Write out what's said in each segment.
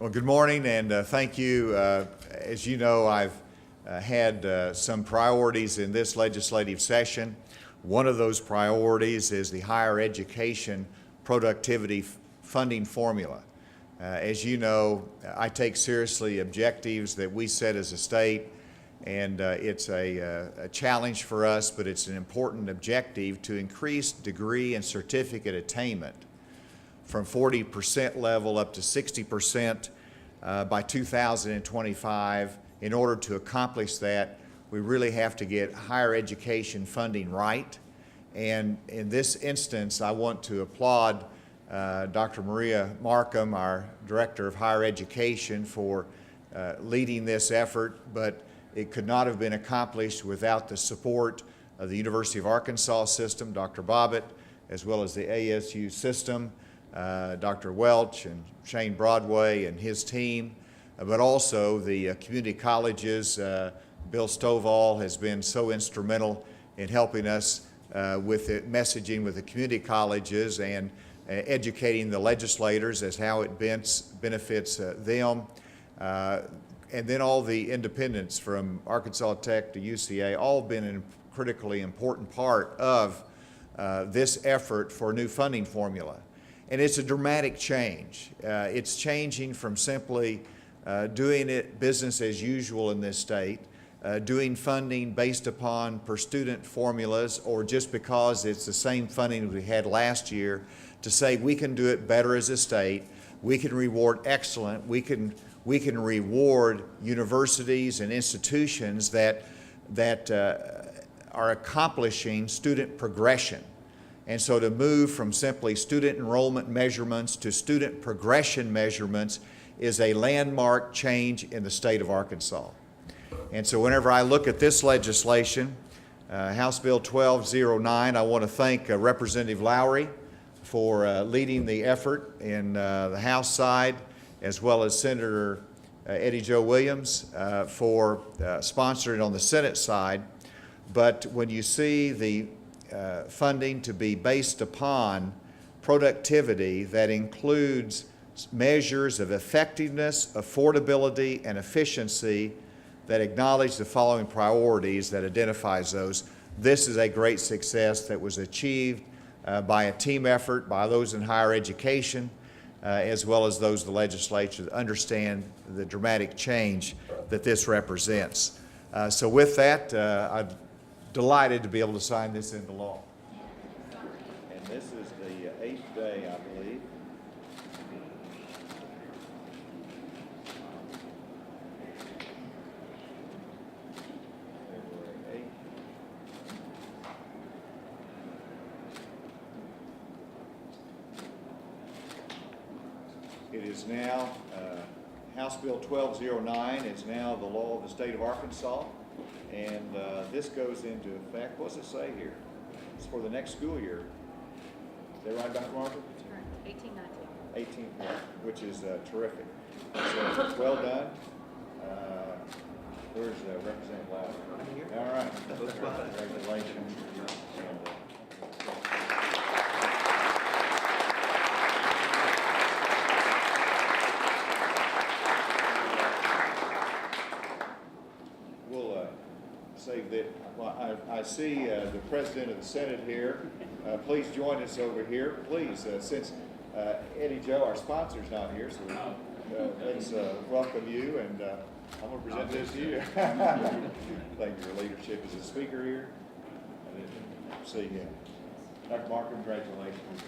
Well, good morning, and thank you. As you know, I've had some priorities in this legislative session. One of those priorities is the higher education productivity funding formula. As you know, I take seriously objectives that we set as a state, and it's a challenge for us, but it's an important objective to increase degree and certificate attainment from 40% level up to 60% by 2025. In order to accomplish that, we really have to get higher education funding right. And in this instance, I want to applaud Dr. Maria Markham, our Director of Higher Education, for leading this effort, but it could not have been accomplished without the support of the University of Arkansas system, Dr. Bobbitt, as well as the ASU system, Dr. Welch and Shane Broadway and his team, but also the community colleges. Bill Stovall has been so instrumental in helping us with the messaging with the community colleges and educating the legislators as how it benefits them. And then all the independents from Arkansas Tech to UCA, all been a critically important part of this effort for a new funding formula. And it's a dramatic change. It's changing from simply doing it business as usual in this state, doing funding based upon per student formulas or just because it's the same funding we had last year, to say we can do it better as a state, we can reward excellent, we can reward universities and institutions that are accomplishing student progression. And so to move from simply student enrollment measurements to student progression measurements is a landmark change in the state of Arkansas. And so whenever I look at this legislation, House Bill 1209, I want to thank Representative Lowry for leading the effort in the House side, as well as Senator Eddie Joe Williams for sponsoring it on the Senate side. But when you see the funding to be based upon productivity that includes measures of effectiveness, affordability, and efficiency that acknowledge the following priorities that identifies those, this is a great success that was achieved by a team effort by those in higher education, as well as those in the legislature that understand the dramatic change that this represents. So with that, I'm delighted to be able to sign this into law. And this is the 8th day, I believe. February 8th. It is now, House Bill 1209 is now the law of the state of Arkansas. And this goes into effect, what does it say here? It's for the next school year. Is that right, Dr. Marshall? That's right, 1819. 18, which is terrific. So well done. Where's Representative Lowry? I'm here. All right. Congratulations. Save that. Well, I see the President of the Senate here. Please join us over here. Please, since Eddie Joe, our sponsor, is not here, so let's welcome you, and I'm going to present this to you. Thank you for your leadership as a speaker here. I didn't see him. Dr. Markham, congratulations.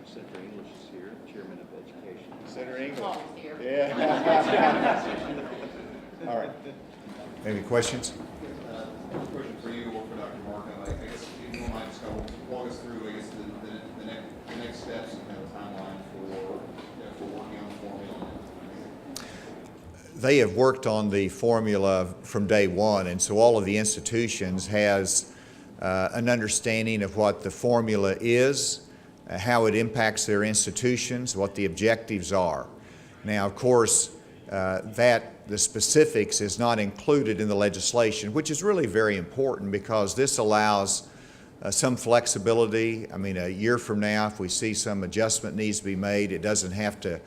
Senator English is here, Chairman of Education. Senator English. Paul's here. Yeah. All right. Any questions? Question for you or for Dr. Markham. I guess if you might just walk us through, I guess, the next steps and kind of timeline for working on the formula. They have worked on the formula from day one, and so all of the institutions has an understanding of what the formula is, how it impacts their institutions, what the objectives are. Now, of course, the specifics is not included in the legislation, which is really very important because this allows some flexibility. I mean, a year from now, if we see some adjustment needs to be made, it doesn't have to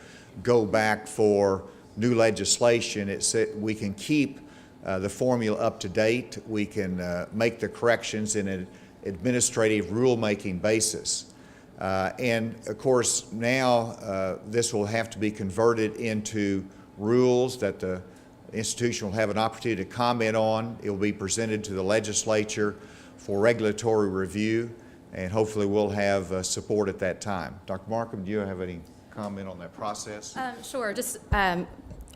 go back for new legislation. We can keep the formula up to date. We can make the corrections in an administrative rulemaking basis. And of course, now this will have to be converted into rules that the institution will have an opportunity to comment on. It will be presented to the legislature for regulatory review, and hopefully we'll have support at that time. Dr. Markham, do you have any comment on that process? Sure, just a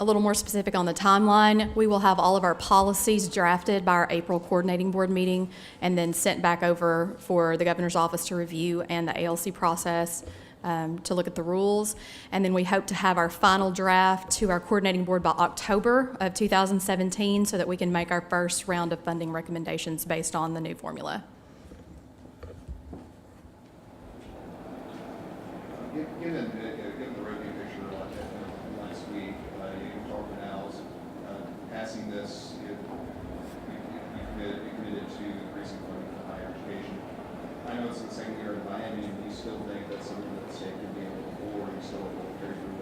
little more specific on the timeline. We will have all of our policies drafted by our April coordinating board meeting and then sent back over for the governor's office to review and the ALC process to look at the rules. And then we hope to have our final draft to our coordinating board by October of 2017 so that we can make our first round of funding recommendations based on the new formula. Given the revenue picture last week, you talked to Al's passing this, you committed to increasing funding for higher education. I know it's the second year in Miami, and you still think that's something that the state can be able to afford, and you still will carry through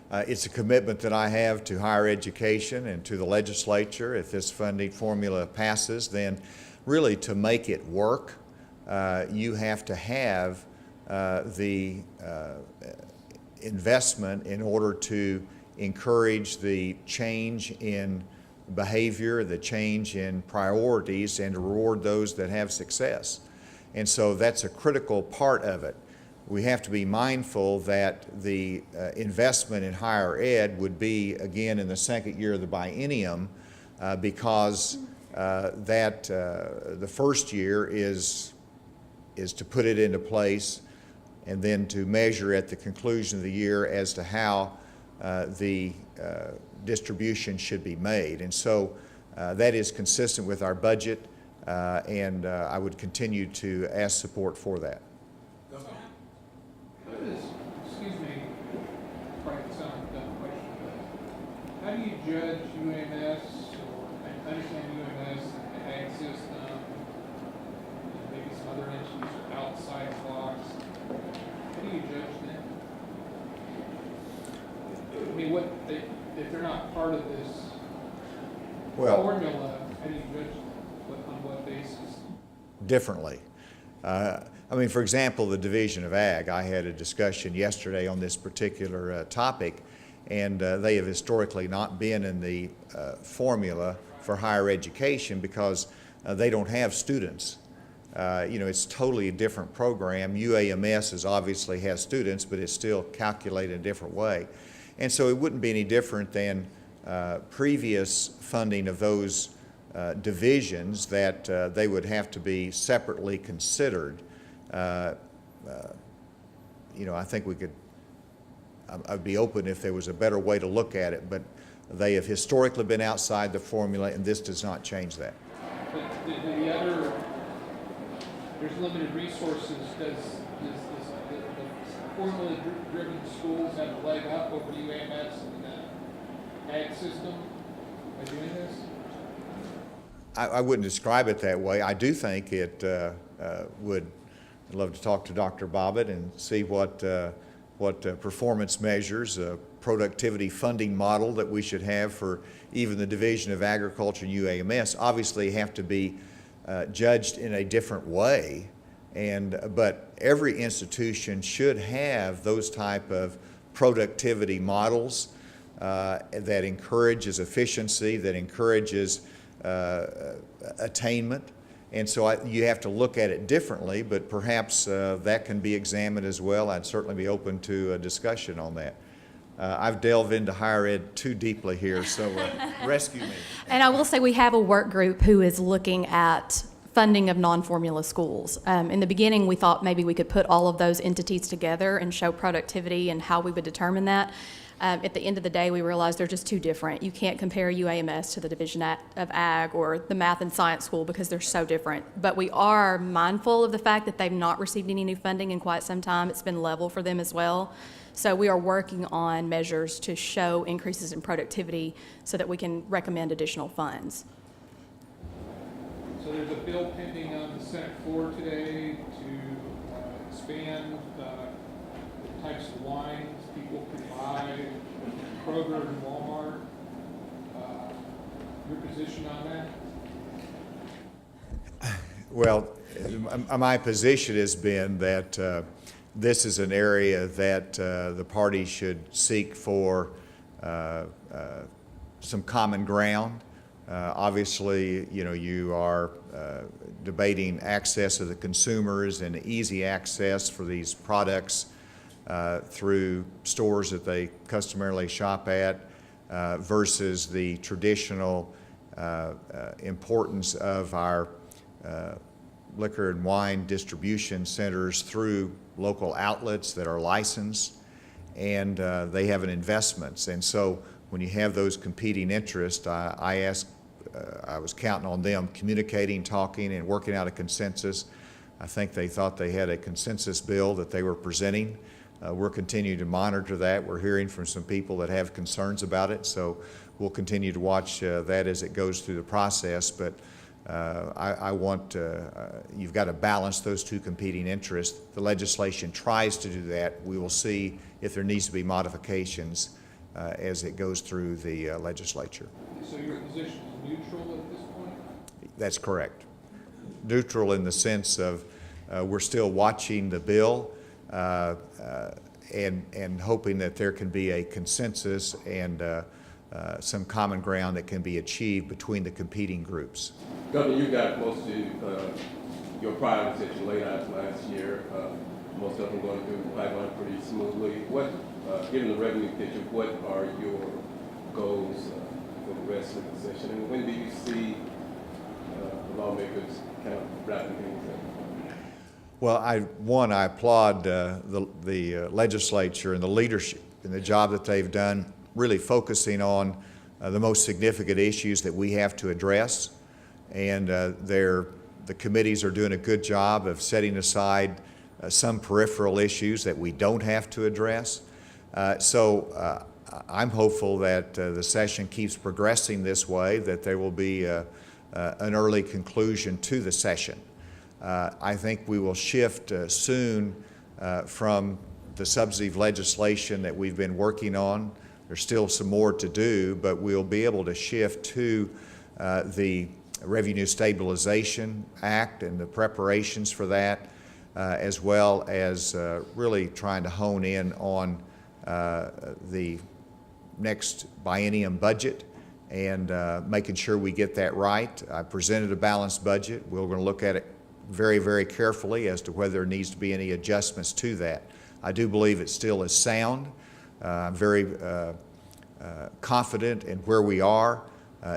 that? It's a commitment that I have to higher education and to the legislature. If this funding formula passes, then really to make it work, you have to have the investment in order to encourage the change in behavior, the change in priorities, and to reward those that have success. And so that's a critical part of it. We have to be mindful that the investment in higher ed would be, again, in the second year of the biennium because the first year is to put it into place and then to measure at the conclusion of the year as to how the distribution should be made. And so that is consistent with our budget, and I would continue to ask support for that. Excuse me, probably sound like a dumb question, but how do you judge UMS, or I understand UMS, the ag system, and maybe some other entities are outside the box? How do you judge them? I mean, if they're not part of this formula, how do you judge them? On what basis? Differently. I mean, for example, the Division of Ag, I had a discussion yesterday on this particular topic, and they have historically not been in the formula for higher education because they don't have students. It's totally a different program. UAMS obviously has students, but it's still calculated in a different way. And so it wouldn't be any different than previous funding of those divisions that they would have to be separately considered. I think I'd be open if there was a better way to look at it, but they have historically been outside the formula, and this does not change that. But the other, there's limited resources. Does the formula-driven schools have a leg up over UAMS and the ag system by doing this? I wouldn't describe it that way. I do think it would. I'd love to talk to Dr. Bobbitt and see what performance measures, productivity funding model that we should have for even the Division of Agriculture and UAMS. Obviously have to be judged in a different way, but every institution should have those type of productivity models that encourages efficiency, that encourages attainment. And so you have to look at it differently, but perhaps that can be examined as well. I'd certainly be open to a discussion on that. I've delved into higher ed too deeply here, so rescue me. And I will say we have a work group who is looking at funding of non-formula schools. In the beginning, we thought maybe we could put all of those entities together and show productivity and how we would determine that. At the end of the day, we realized they're just too different. You can't compare UAMS to the Division of Ag or the Math and Science School because they're so different. But we are mindful of the fact that they've not received any new funding in quite some time. It's been level for them as well. So we are working on measures to show increases in productivity so that we can recommend additional funds. So So there's a bill pending on the Senate floor today to expand the types of wines people can buy at Kroger and Walmart. Your position on that? Well, my position has been that this is an area that the party should seek for some common ground. Obviously, you know, you are debating access of the consumers and easy access for these products through stores that they customarily shop at versus the traditional importance of our liquor and wine distribution centers through local outlets that are licensed, and they have an investments. And so when you have those competing interests, I was counting on them communicating, talking, and working out a consensus. I think they thought they had a consensus bill that they were presenting. We're continuing to monitor that. We're hearing from some people that have concerns about it, so we'll continue to watch that as it goes through the process. But I want, you've got to balance those two competing interests. The legislation tries to do that. We will see if there needs to be modifications as it goes through the legislature. So your position is neutral at this point? That's correct. Neutral in the sense of we're still watching the bill and hoping that there can be a consensus and some common ground that can be achieved between the competing groups. Governor, you got most of your priorities that you laid out last year. Most of them going through the pipeline pretty smoothly. What, given the revenue picture, what are your goals for the rest of the session? And when do you see the lawmakers kind of wrapping things up? Well, I applaud the legislature and the leadership and the job that they've done, really focusing on the most significant issues that we have to address. And the committees are doing a good job of setting aside some peripheral issues that we don't have to address. So I'm hopeful that the session keeps progressing this way, that there will be an early conclusion to the session. I think we will shift soon from the substantive legislation that we've been working on. There's still some more to do, but we'll be able to shift to the Revenue Stabilization Act and the preparations for that, as well as really trying to hone in on the next biennium budget and making sure we get that right. I presented a balanced budget. We're going to look at it very, very carefully as to whether there needs to be any adjustments to that. I do believe it still is sound. I'm very confident in where we are,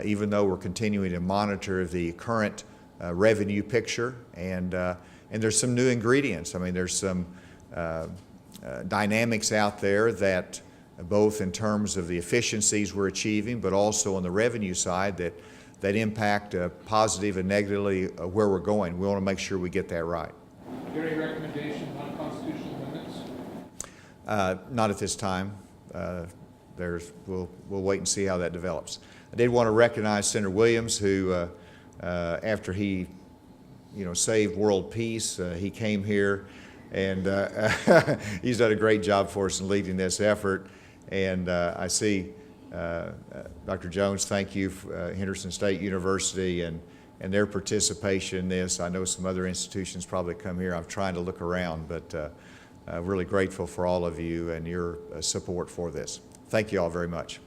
even though we're continuing to monitor the current revenue picture. And there's some new ingredients. I mean, there's some dynamics out there that both in terms of the efficiencies we're achieving, but also on the revenue side that impact positive and negatively where we're going. We want to make sure we get that right. Are there any recommendations on constitutional limits? Not at this time. We'll wait and see how that develops. I did want to recognize Senator Williams, who after he saved world peace, he came here and he's done a great job for us in leading this effort. And I see Dr. Jones, thank you, Henderson State University and their participation in this. I know some other institutions probably come here. I'm trying to look around, but really grateful for all of you and your support for this. Thank you all very much.